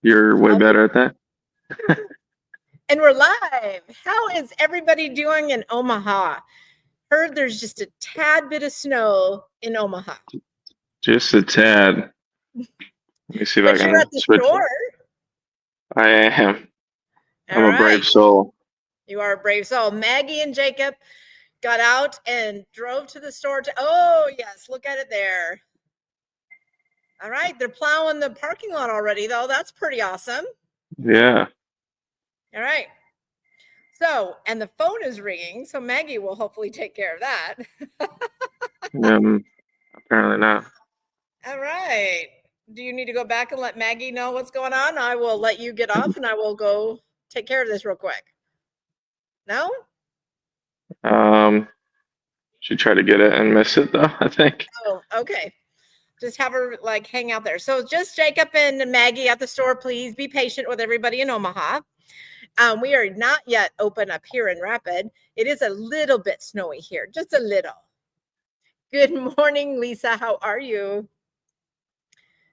You're way better at that. And we're live. How is everybody doing in Omaha? Heard there's just a tad bit of snow in Omaha. Just a tad. Let me see if I But you're can at the switch. store. I am. I'm All a brave right. soul. You are a brave soul. Maggie and Jacob got out and drove to the store. Oh, yes. Look at it there. All right. They're plowing the parking lot already, though. That's pretty awesome. Yeah. All right. So, and the phone is ringing, so Maggie will hopefully take care of that. Apparently not. All right. Do you need to go back and let Maggie know what's going on? I will let you get off and I will go take care of this real quick. No? She tried to get it and miss it though, I think. Oh, okay. Just have her like hang out there. So just Jacob and Maggie at the store, please be patient with everybody in Omaha. We are not yet open up here in Rapid. It is a little bit snowy here, just a little. Good morning, Lisa. How are you?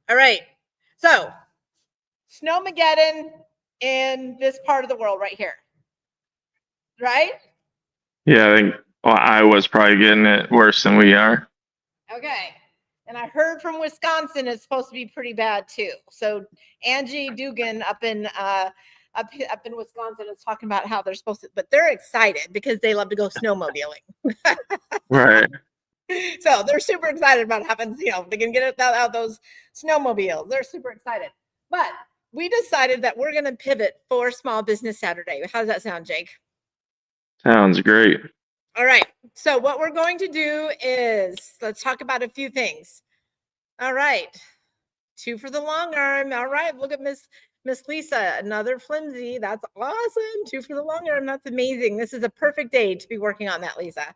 All right. So, Snowmageddon in this part of the world right here. Right? Yeah, I think Iowa's probably getting it worse than we are. Okay. And I heard from Wisconsin it's supposed to be pretty bad too. So Angie Dugan up in Wisconsin is talking about how they're supposed to, but they're excited because they love to go snowmobiling. Right. So they're super excited about having, they can get out those snowmobiles. They're super excited. But we decided that we're going to pivot for Small Business Saturday. How does that sound, Jake? Sounds great. All right. So what we're going to do is let's talk about a few things. All right. 2 for the long arm. All right. Look at Miss Lisa, another flimsy. That's awesome. 2 for the long arm. That's amazing. This is a perfect day to be working on that, Lisa.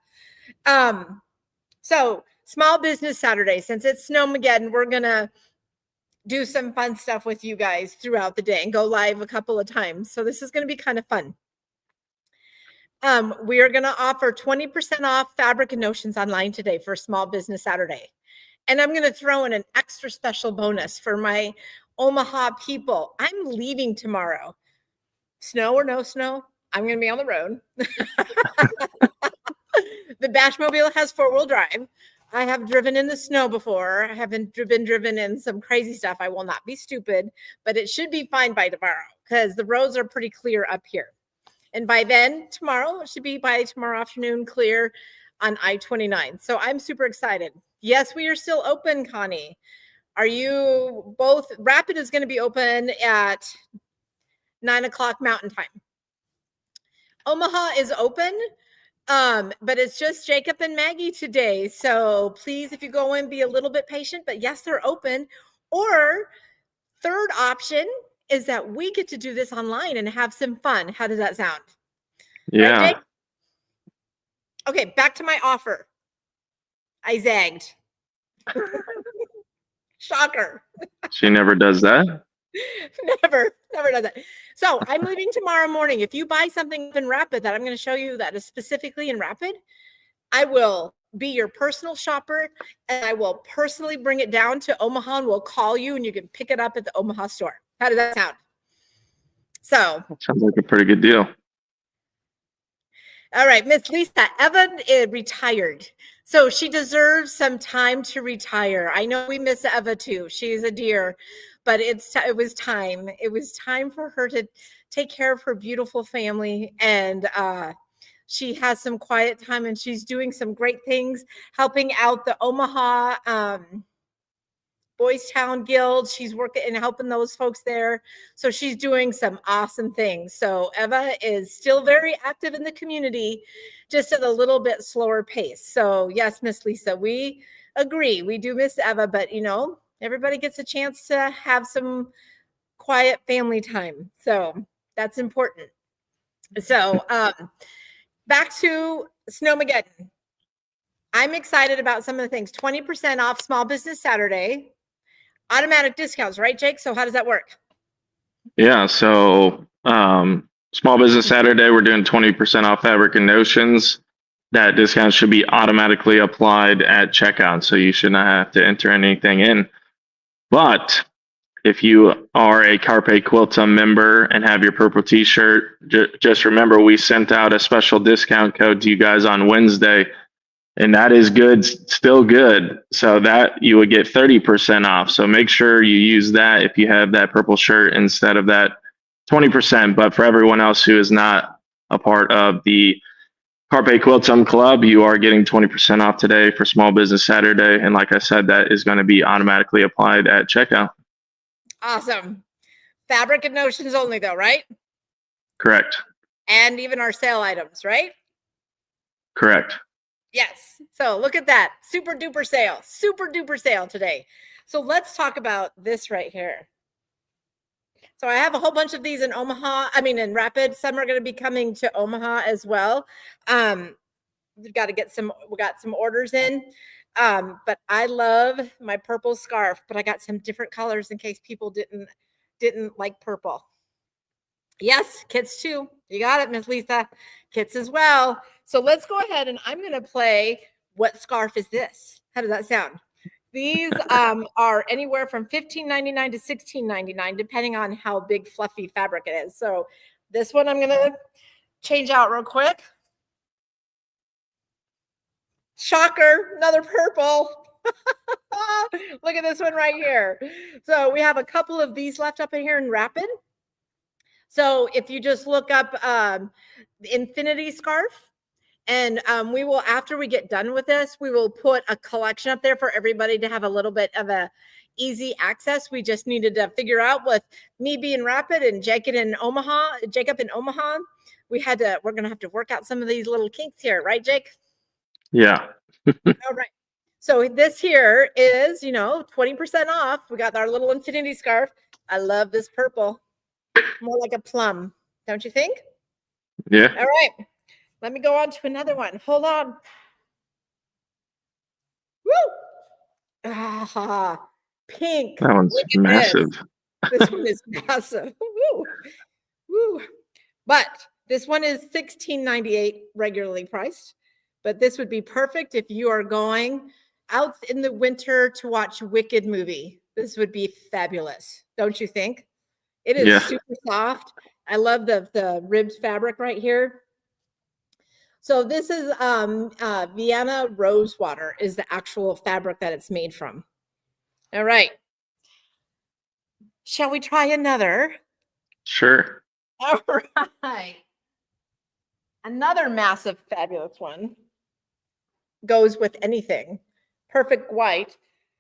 So Small Business Saturday, since it's Snowmageddon, we're going to do some fun stuff with you guys throughout the day and go live a couple of times. So this is going to be kind of fun. We are going to offer 20% off fabric and notions online today for Small Business Saturday. And I'm going to throw in an extra special bonus for my Omaha people. I'm leaving tomorrow. Snow or no snow, I'm going to be on the road. The Bashmobile has 4-wheel drive. I have driven in the snow before. I haven't been driven in some crazy stuff. I will not be stupid, but it should be fine by tomorrow because the roads are pretty clear up here. And by then, tomorrow, it should be by tomorrow afternoon clear on I-29. So I'm super excited. Yes, we are still open, Connie. Are you both? Rapid is going to be open at 9 o'clock Mountain Time. Omaha is open, but it's just Jacob and Maggie today. So please, if you go in, be a little bit patient. But yes, they're open. Or third option is that we get to do this online and have some fun. How does that sound? Yeah. Right, Jake? Okay, back to my offer. I zagged. Shocker. She never does that? Never does that. So I'm leaving tomorrow morning. If you buy something in Rapid that I'm going to show you that is specifically in Rapid, I will be your personal shopper and I will personally bring it down to Omaha and we'll call you and you can pick it up at the Omaha store. How does that sound? So that sounds like a pretty good deal. All right, Miss Lisa, Eva retired. So she deserves some time to retire. I know we miss Eva too. She's a dear, but it was time. It was time for her to take care of her beautiful family. And she has some quiet time and she's doing some great things, helping out the Omaha Boys Town Guild. She's working and helping those folks there. So she's doing some awesome things. So Eva is still very active in the community, just at a little bit slower pace. So yes, Miss Lisa, we agree. We do miss Eva, but everybody gets a chance to have some quiet family time. So that's important. So back to Snowmageddon. I'm excited about some of the things. 20% off Small Business Saturday. Automatic discounts, right, Jake? So how does that work? Yeah, so Small Business Saturday, we're doing 20% off fabric and notions. That discount should be automatically applied at checkout, so you should not have to enter anything in. But if you are a Carpe Quiltum member and have your purple t-shirt, just remember we sent out a special discount code to you guys on Wednesday, and that is good, still good. So that you would get 30% off. So make sure you use that if you have that purple shirt instead of that 20%. But for everyone else who is not a part of the Carpe Quiltum Club, you are getting 20% off today for Small Business Saturday. And like I said, that is going to be automatically applied at checkout. Awesome. Fabric and notions only though, right? Correct. And even our sale items, right? Correct. Yes. So look at that. Super duper sale today. So let's talk about this right here. So I have a whole bunch of these in Omaha. I mean, in Rapid. Some are going to be coming to Omaha as well. We've got to get some. We got some orders in. But I love my purple scarf. But I got some different colors in case people didn't like purple. Yes, kits too. You got it, Miss Lisa. Kits as well. So let's go ahead and I'm going to play What Scarf Is This? How does that sound? These are anywhere from $15.99 to $16.99, depending on how big fluffy fabric it is. So this one I'm going to change out real quick. Shocker, another purple. Look at this one right here. So we have a couple of these left up in here in Rapid. So if you just look up the Infinity Scarf, and we will, after we get done with this, we will put a collection up there for everybody to have a little bit of a easy access. We just needed to figure out, with me being Rapid and Jacob in Omaha, we're going to have to work out some of these little kinks here. Right, Jake? Yeah. All right. So this here is, 20% off. We got our little Infinity Scarf. I love this purple. More like a plum, don't you think? Yeah. All right. Let me go on to another one. Hold on. Woo! Ah, pink. That one's massive. This one is massive. Woo! Woo! But this one is $16.98 regularly priced. But this would be perfect if you are going out in the winter to watch Wicked movie. This would be fabulous, don't you think? It is super soft. I love the ribbed fabric right here. So this is Vienna rosewater is the actual fabric that it's made from. All right. Shall we try another? Sure. All right. Another massive, fabulous one. Goes with anything. Perfect white.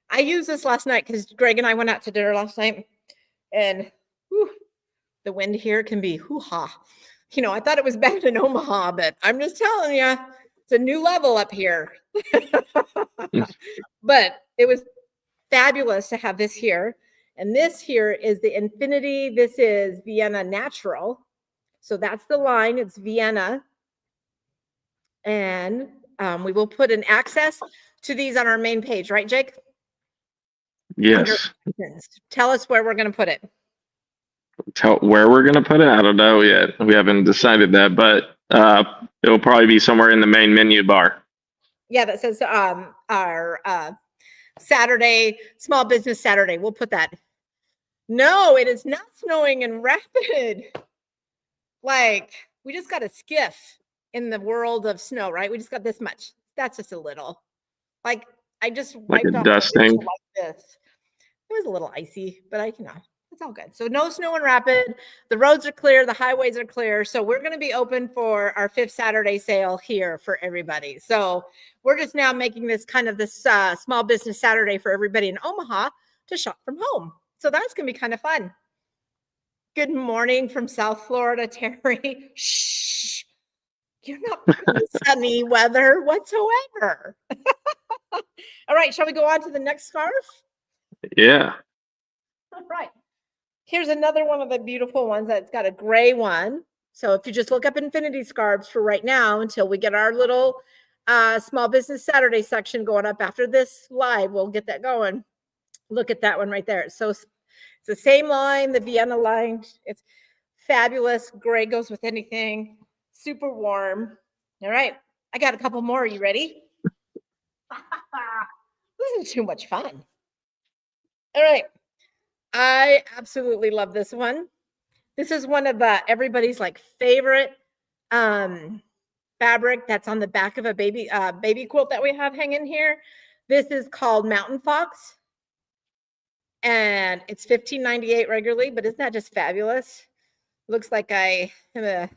I used this last night because Greg and I went out to dinner last night. And whew, the wind here can be hoo-ha. I thought it was bad in Omaha, but I'm just telling you, it's a new level up here. But it was fabulous to have this here. And this here is the Infinity. This is Vienna Natural. So that's the line. It's Vienna. And we will put an access to these on our main page, right, Jake? Yes. Tell us where we're going to put it. Where we're going to put it? I don't know yet. We haven't decided that, but it will probably be somewhere in the main menu bar. Yeah, that says our Saturday, Small Business Saturday. We'll put that. No, it is not snowing in Rapid. Like, we just got a skiff in the world of snow, right? We just got this much. That's just a little. Like, I just like wiped a off dusting. like this. It was a little icy, but it's all good. So no snow in Rapid. The roads are clear. The highways are clear. So we're going to be open for our 5th Saturday sale here for everybody. So we're just now making this kind of this Small Business Saturday for everybody in Omaha to shop from home. So that's going to be kind of fun. Good morning from South Florida, Terry. Shh. You're not from sunny weather whatsoever. All right. Shall we go on to the next scarf? Yeah. All right. Here's another one of the beautiful ones that's got a gray one. So if you just look up Infinity Scarves for right now until we get our little Small Business Saturday section going up after this live, we'll get that going. Look at that one right there. So it's the same line, the Vienna line. It's fabulous. Gray goes with anything. Super warm. All right. I got a couple more. Are you ready? This is too much fun. All right. I absolutely love this one. This is one of everybody's like favorite fabric that's on the back of a baby quilt that we have hanging here. This is called Mountain Fox, and it's $15.98 regularly. But isn't that just fabulous? Looks like I am a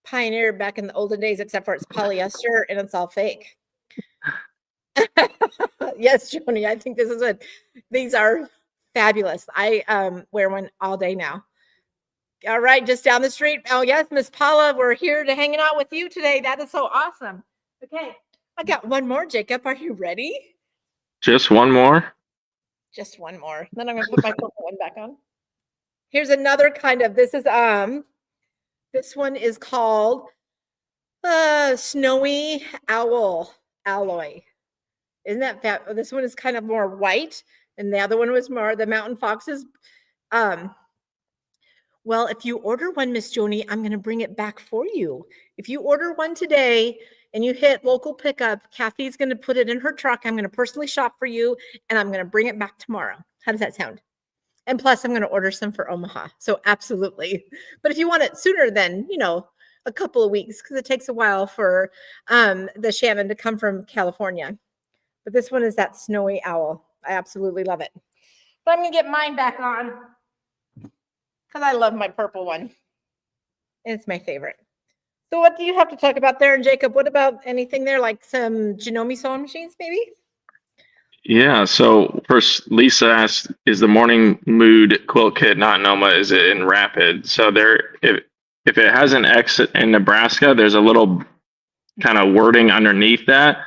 pioneer back in the olden days, except for it's polyester and it's all fake. Yes, Joni, I think this is it. These are fabulous. I wear one all day now. All right, just down the street. Oh, yes, Miss Paula, we're here to hanging out with you today. That is so awesome. Okay, I got one more, Jacob. Are you ready? Just one more? Just one more. Then I'm gonna put my purple one back on. Here's another kind of, this one is called Snowy Owl Alloy. Isn't that fat? This one is kind of more white, and the other one was more the Mountain Foxes. Well, if you order one, Miss Joni, I'm going to bring it back for you. If you order one today and you hit local pickup, Kathy's going to put it in her truck. I'm going to personally shop for you, and I'm going to bring it back tomorrow. How does that sound? And plus, I'm going to order some for Omaha. So absolutely. But if you want it sooner than, a couple of weeks, because it takes a while for the Shannon to come from California. But this one is that Snowy Owl. I absolutely love it. But I'm going to get mine back on because I love my purple one. It's my favorite. So what do you have to talk about there? And Jacob, what about anything there, like some Janome sewing machines maybe? Yeah, so first Lisa asked, is the Morning Mood quilt kit not in Oma, is it in Rapid? So if it has an X in Nebraska, there's a little kind of wording underneath that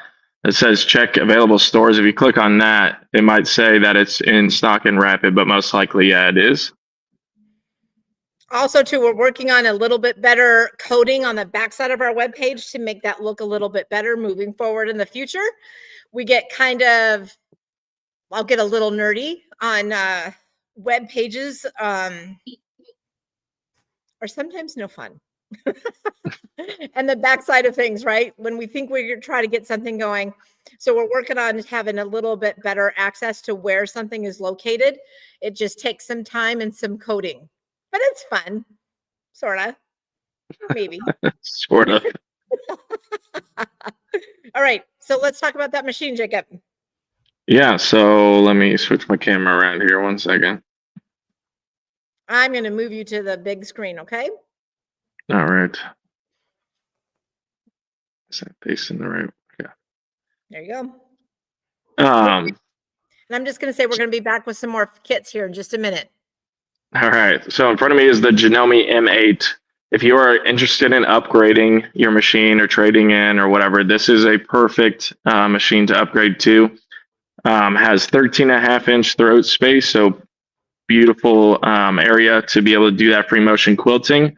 says check available stores. If you click on that, it might say that it's in stock in Rapid, but most likely, yeah, it is. Also, too, we're working on a little bit better coding on the backside of our webpage to make that look a little bit better moving forward in the future. We get I'll get a little nerdy on web pages, are sometimes no fun. And the backside of things, right? When we think we're trying to get something going. So we're working on having a little bit better access to where something is located. It just takes some time and some coding, but it's fun. Sort of, maybe. Sort of. All right. So let's talk about that machine, Jacob. Yeah, so let me switch my camera around here 1 second. I'm going to move you to the big screen, okay? All right. Is that facing the right? Yeah. There you go. And I'm just going to say we're going to be back with some more kits here in just a minute. All right. So in front of me is the Janome M8. If you are interested in upgrading your machine or trading in or whatever, this is a perfect machine to upgrade to. Has 13.5-inch throat space, so beautiful area to be able to do that free motion quilting.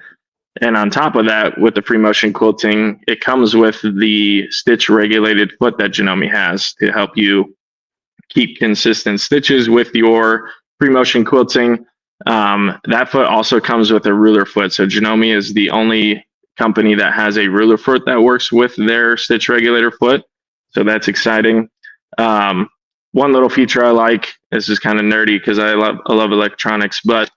And on top of that, with the free motion quilting, it comes with the stitch regulated foot that Janome has to help you keep consistent stitches with your free motion quilting. That foot also comes with a ruler foot. So Janome is the only company that has a ruler foot that works with their stitch regulator foot. So that's exciting. One little feature I like, this is kind of nerdy because I love electronics, but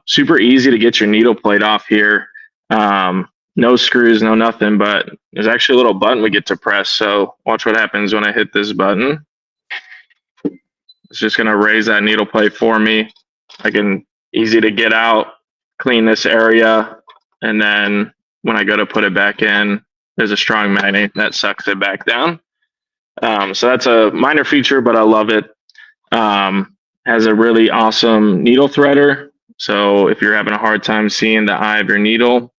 super easy to get your needle plate off here. No screws, no nothing, but there's actually a little button we get to press. So watch what happens when I hit this button. It's just going to raise that needle plate for me. I can easy to get out, clean this area, and then when I go to put it back in, there's a strong magnet that sucks it back down. So that's a minor feature, but I love it. Has a really awesome needle threader. So if you're having a hard time seeing the eye of your needle,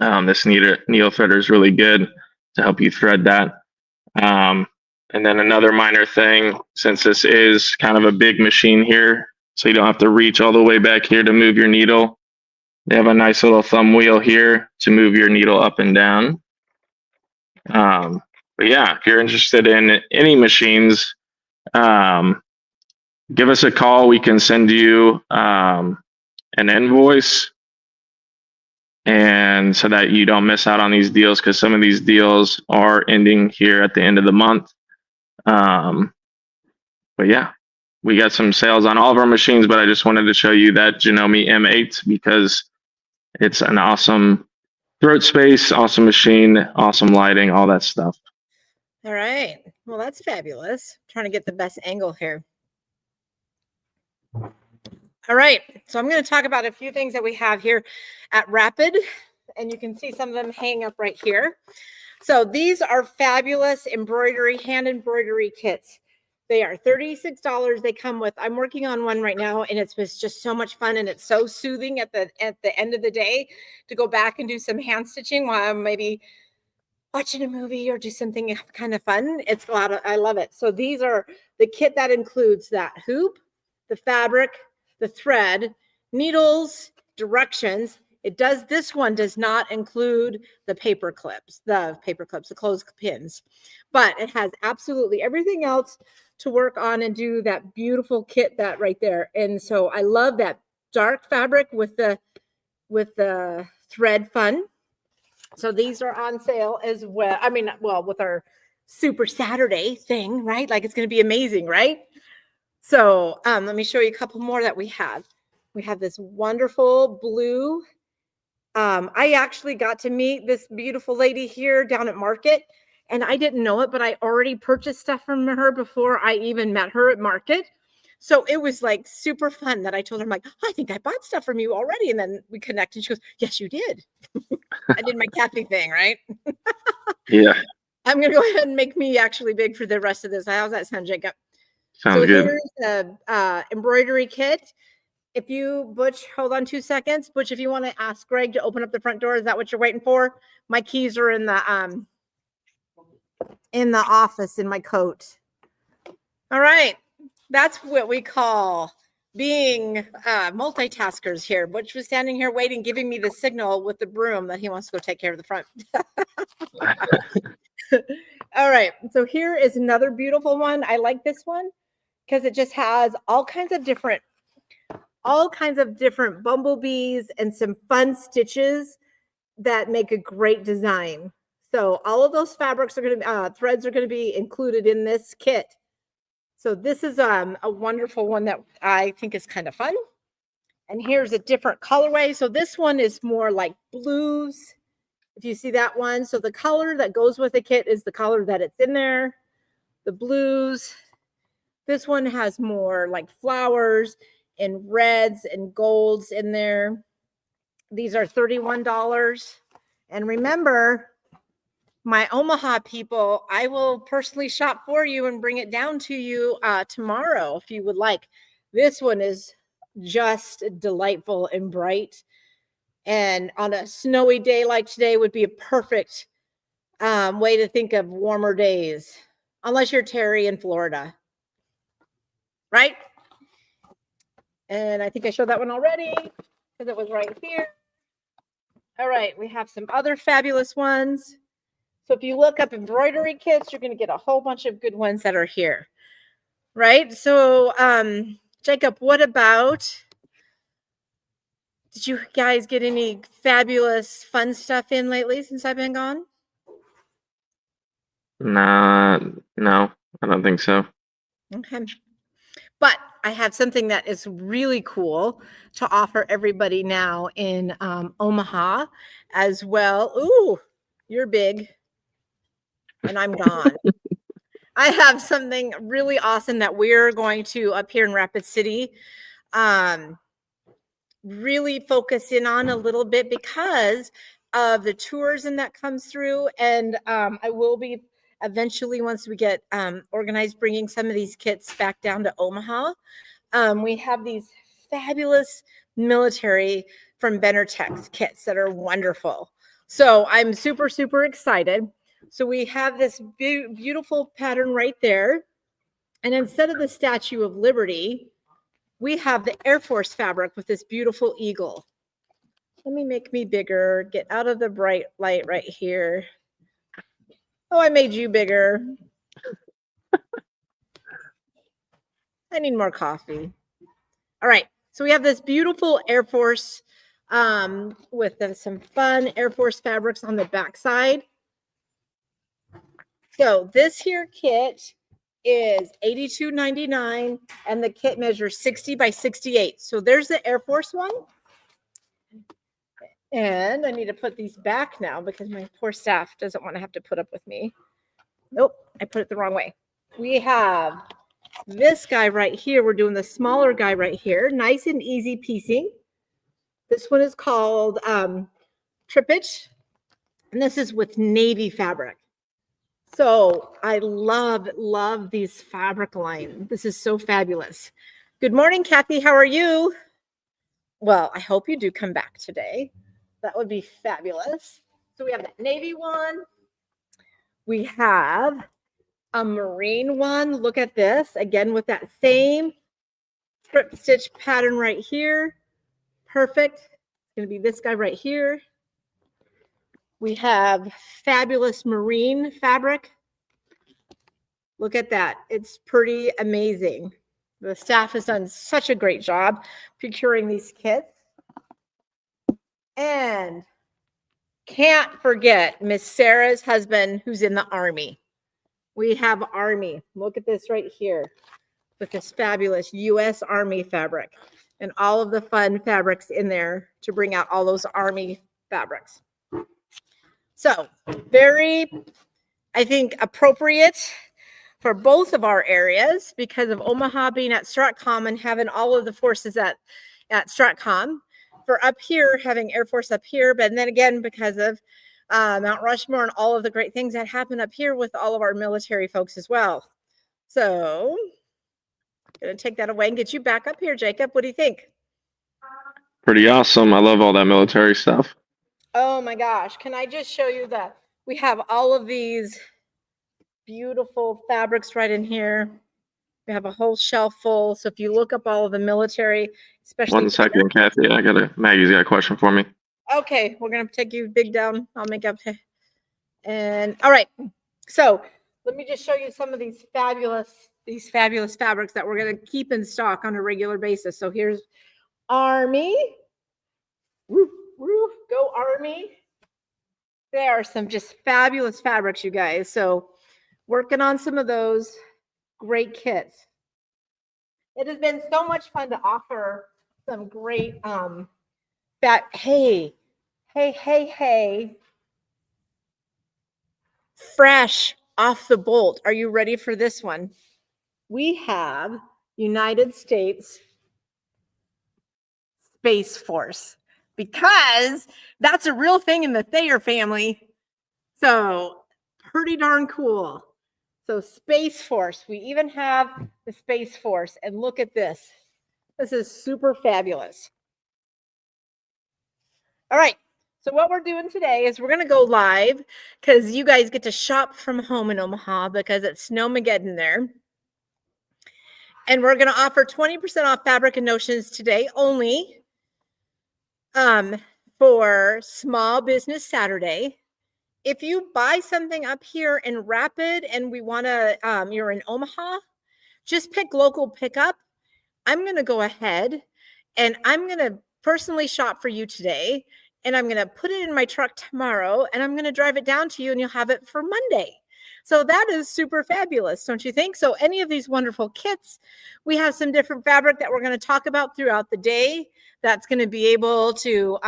this needle threader is really good to help you thread that. And then another minor thing, since this is kind of a big machine here, so you don't have to reach all the way back here to move your needle. They have a nice little thumb wheel here to move your needle up and down. But yeah, if you're interested in any machines, give us a call. We can send you an invoice, and so that you don't miss out on these deals, because some of these deals are ending here at the end of the month. But yeah, we got some sales on all of our machines, but I just wanted to show you that Janome M8 because it's an awesome throat space, awesome machine, awesome lighting, all that stuff. All right. Well, that's fabulous. Trying to get the best angle here. All right. So I'm going to talk about a few things that we have here at Rapid, and you can see some of them hang up right here. So these are fabulous hand embroidery kits. They are $36. They come with, I'm working on one right now, and it's just so much fun, and it's so soothing at the end of the day to go back and do some hand stitching while I'm maybe watching a movie or do something kind of fun. It's a lot of, I love it. So these are the kit that includes that hoop, the fabric, the thread, needles, directions. This one does not include the paper clips, the clothespins, but it has absolutely everything else to work on and do that beautiful kit that right there. And so I love that dark fabric with the thread fun. So these are on sale as well. I mean, well, with our Super Saturday thing, right? Like it's going to be amazing, right? So let me show you a couple more that we have. We have this wonderful blue. I actually got to meet this beautiful lady here down at Market, and I didn't know it, but I already purchased stuff from her before I even met her at Market. So it was like super fun that I told her, I'm like, I think I bought stuff from you already. And then we connected. And she goes, yes, you did. I did my Kathy thing, right? Yeah. I'm going to go ahead and make me actually big for the rest of this. How's that sound, Jacob? Sounds good. Here's the embroidery kit. If you, Butch, hold on 2 seconds. Butch, if you want to ask Greg to open up the front door, is that what you're waiting for? My keys are in the office in my coat. All right. That's what we call being multitaskers here. Butch was standing here waiting, giving me the signal with the broom that he wants to go take care of the front. All right. So here is another beautiful one. I like this one because it just has all kinds of different bumblebees and some fun stitches that make a great design. So all of those fabrics are going to threads are going to be included in this kit. So this is a wonderful one that I think is kind of fun. And here's a different colorway. So this one is more like blues. If you see that one. So the color that goes with the kit is the color that it's in there. The blues. This one has more like flowers and reds and golds in there. These are $31. And remember, my Omaha people, I will personally shop for you and bring it down to you tomorrow if you would like. This one is just delightful and bright. And on a snowy day like today would be a perfect way to think of warmer days, unless you're Terry in Florida, right? And I think I showed that one already because it was right here. All right, we have some other fabulous ones. So if you look up embroidery kits, you're going to get a whole bunch of good ones that are here, right? So, Jacob, what about, did you guys get any fabulous fun stuff in lately since I've been gone? Nah, no, I don't think so. Okay. But I have something that is really cool to offer everybody now in Omaha as well. Ooh, you're big and I'm gone. I have something really awesome that we're going to up here in Rapid City really focus in on a little bit because of the tourism that comes through. And I will be eventually, once we get organized, bringing some of these kits back down to Omaha. We have these fabulous military from Benetech kits that are wonderful. So I'm super, super excited. So we have this beautiful pattern right there. And instead of the Statue of Liberty, we have the Air Force fabric with this beautiful eagle. Let me make me bigger, get out of the bright light right here. Oh, I made you bigger. I need more coffee. All right, so we have this beautiful Air Force with some fun Air Force fabrics on the back side. So this here kit is $82.99, and the kit measures 60 by 68. So there's the Air Force one. And I need to put these back now because my poor staff doesn't want to have to put up with me. Nope, I put it the wrong way. We have this guy right here. We're doing the smaller guy right here. Nice and easy piecing. This one is called Trippage, and this is with navy fabric. So I love these fabric line. This is so fabulous. Good morning, Kathy. How are you? Well, I hope you do come back today. That would be fabulous. So we have that navy one. We have a marine one. Look at this again with that same strip stitch pattern right here. Perfect. It's going to be this guy right here. We have fabulous marine fabric. Look at that. It's pretty amazing. The staff has done such a great job procuring these kits. And can't forget Miss Sarah's husband who's in the Army. We have Army. Look at this right here with this fabulous U.S. Army fabric and all of the fun fabrics in there to bring out all those Army fabrics. So very, I think, appropriate for both of our areas because of Omaha being at StratCom and having all of the forces at StratCom. For up here, having Air Force up here, but then again, because of Mount Rushmore and all of the great things that happen up here with all of our military folks as well. So I'm going to take that away and get you back up here, Jacob. What do you think? Pretty awesome. I love all that military stuff. Oh my gosh. Can I just show you that we have all of these beautiful fabrics right in here. We have a whole shelf full. So if you look up all of the military, especially 1 second, Kathy. Maggie's got a question for me. Okay, we're gonna take you big down. I'll make up. And all right, so let me just show you some of these fabulous fabrics that we're gonna keep in stock on a regular basis. So here's Army. Woo, woo, go Army. There are some just fabulous fabrics, you guys. So working on some of those great kits. It has been so much fun to offer some great hey, fresh off the bolt. Are you ready for this one? We have United States Space Force because that's a real thing in the Thayer family. So pretty darn cool. So Space Force, we even have the Space Force, and look at this. This is super fabulous. All right, so what we're doing today is we're going to go live because you guys get to shop from home in Omaha because it's Snowmageddon there. And we're going to offer 20% off fabric and notions today only for Small Business Saturday. If you buy something up here in Rapid and we want to, you're in Omaha, just pick local pickup. I'm going to go ahead and I'm going to personally shop for you today. And I'm going to put it in my truck tomorrow and I'm going to drive it down to you and you'll have it for Monday. So that is super fabulous, don't you think? So any of these wonderful kits, we have some different fabric that we're going to talk about throughout the day. That's going to be able to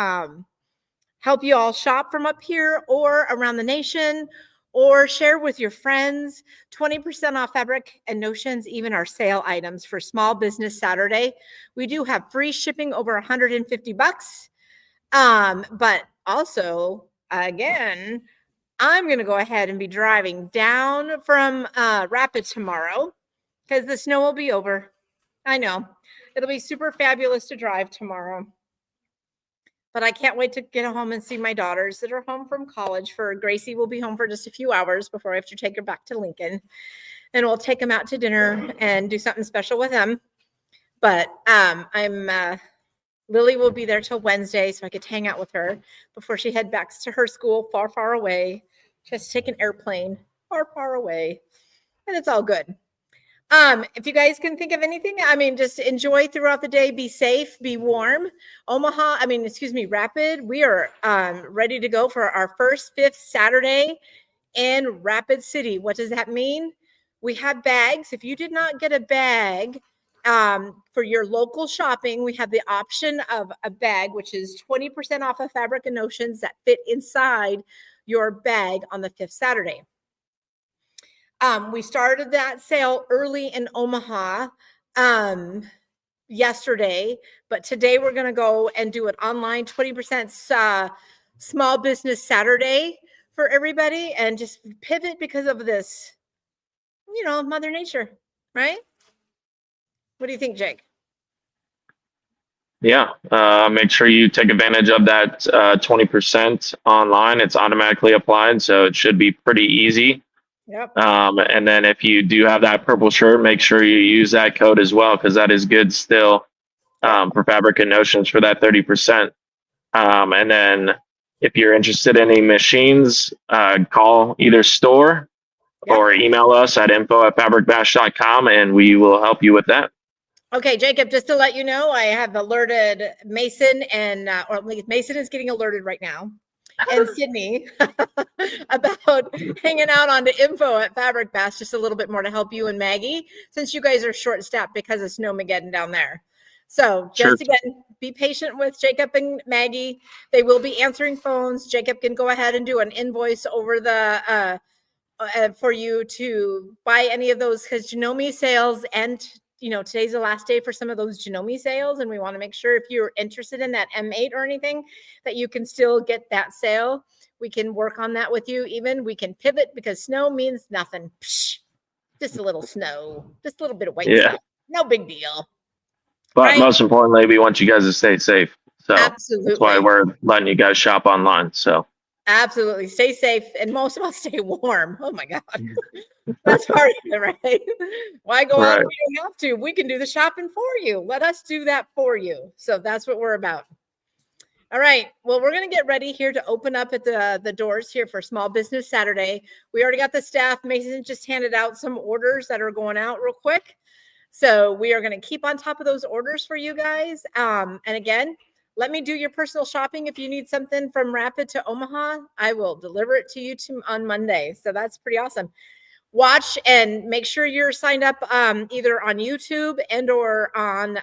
help you all shop from up here or around the nation or share with your friends. 20% off fabric and notions, even our sale items for Small Business Saturday. We do have free shipping over $150. But also, again, I'm going to go ahead and be driving down from Rapid tomorrow because the snow will be over. I know. It'll be super fabulous to drive tomorrow. But I can't wait to get home and see my daughters that are home from college. For Gracie will be home for just a few hours before I have to take her back to Lincoln. And we'll take them out to dinner and do something special with them. But Lily will be there till Wednesday, so I could hang out with her before she head back to her school far, far away. She has to take an airplane far, far away. And it's all good. If you guys can think of anything, just enjoy throughout the day. Be safe, be warm. Rapid. We are ready to go for our first 5th Saturday in Rapid City. What does that mean? We have bags. If you did not get a bag for your local shopping, we have the option of a bag, which is 20% off of Fabric and Notions that fit inside your bag on the 5th Saturday. We started that sale early in Omaha yesterday, but today we're going to go and do it online, 20% small business Saturday for everybody, and just pivot because of this, Mother Nature, right? What do you think, Jake? Yeah, make sure you take advantage of that 20% online. It's automatically applied, so it should be pretty easy. Yep. And then if you do have that purple shirt, make sure you use that code as well, because that is good still for Fabric and Notions for that 30%. And then if you're interested in any machines, call either store or email us at info@fabricbash.com, and we will help you with that. Okay, Jacob, just to let you know, I have alerted Mason or at least Mason is getting alerted right now, and Sydney about hanging out on the info@Fabric Bash just a little bit more to help you and Maggie, since you guys are short-staffed because of Snowmageddon down there. So just again, be patient with Jacob and Maggie. They will be answering phones. Jacob can go ahead and do an invoice over the for you to buy any of those, because Janome sales, and today's the last day for some of those Janome sales, and we want to make sure if you're interested in that M8 or anything that you can still get that sale. We can work on that with you. Even we can pivot, because snow means nothing. Psh, just a little snow, just a little bit of white snow. No big deal. But most importantly, we want you guys to stay safe. So absolutely, that's why we're letting you guys shop online. So absolutely, stay safe, and most of all, stay warm. Oh my God, that's hard, right? Why go out if you don't have to? We can do the shopping for you. Let us do that for you. So that's what we're about. All right. Well, we're going to get ready here to open up at the doors here for Small Business Saturday. We already got the staff. Mason just handed out some orders that are going out real quick. So we are going to keep on top of those orders for you guys. And again, let me do your personal shopping. If you need something from Rapid to Omaha, I will deliver it to you on Monday. So that's pretty awesome. Watch and make sure you're signed up either on YouTube and or on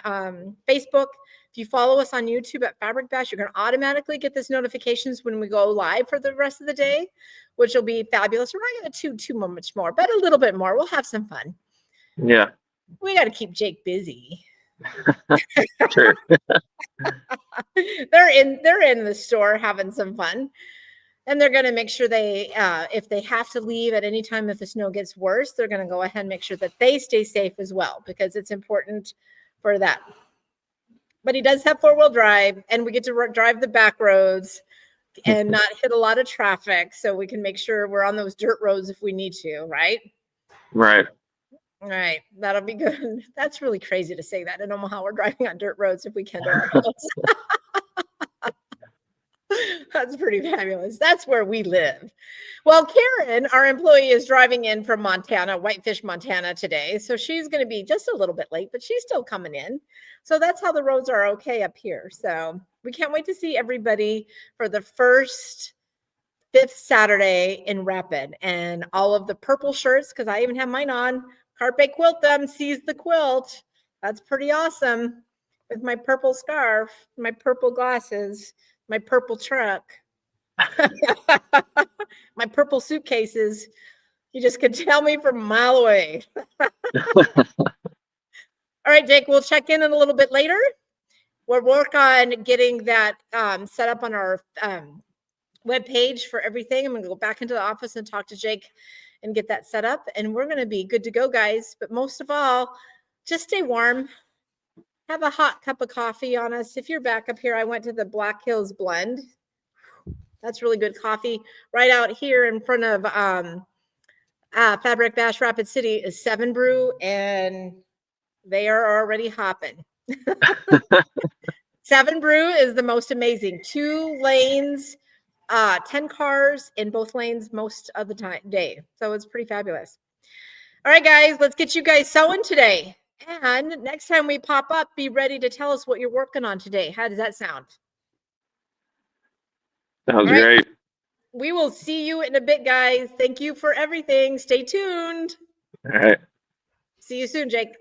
Facebook. If you follow us on YouTube at Fabric Bash, you're going to automatically get this notifications when we go live for the rest of the day, which will be fabulous. We're not going to do too much more, but a little bit more. We'll have some fun. Yeah. We got to keep Jake busy. Sure. They're in the store having some fun, and they're going to make sure they if they have to leave at any time, if the snow gets worse, they're going to go ahead and make sure that they stay safe as well, because it's important for that. But he does have 4-wheel drive, and we get to drive the back roads and not hit a lot of traffic, so we can make sure we're on those dirt roads if we need to, right? Right. All right, that'll be good. That's really crazy to say that in Omaha. We're driving on dirt roads if we can to our house. That's pretty fabulous. That's where we live. Well, Karen, our employee, is driving in from Montana, Whitefish, Montana today. So she's going to be just a little bit late, but she's still coming in. So that's how the roads are okay up here. So we can't wait to see everybody for the first 5th Saturday in Rapid, and all of the purple shirts, because I even have mine on. Carpe Quilt them, seize the quilt. That's pretty awesome. With my purple scarf, my purple glasses, my purple truck, my purple suitcases. You just could tell me from a mile away. All right, Jake, we'll check in a little bit later. We'll work on getting that set up on our web page for everything. I'm going to go back into the office and talk to Jake and get that set up, and we're going to be good to go, guys. But most of all, just stay warm. Have a hot cup of coffee on us. If you're back up here, I went to the Black Hills Blend. That's really good coffee. Right out here in front of Fabric Bash Rapid City is 7 Brew, and they are already hopping. 7 Brew is the most amazing. 2 lanes, 10 cars in both lanes most of the day. So it's pretty fabulous. All right, guys, let's get you guys sewing today. And next time we pop up, be ready to tell us what you're working on today. How does that sound? Sounds great. We will see you in a bit, guys. Thank you for everything. Stay tuned. All right. See you soon, Jake.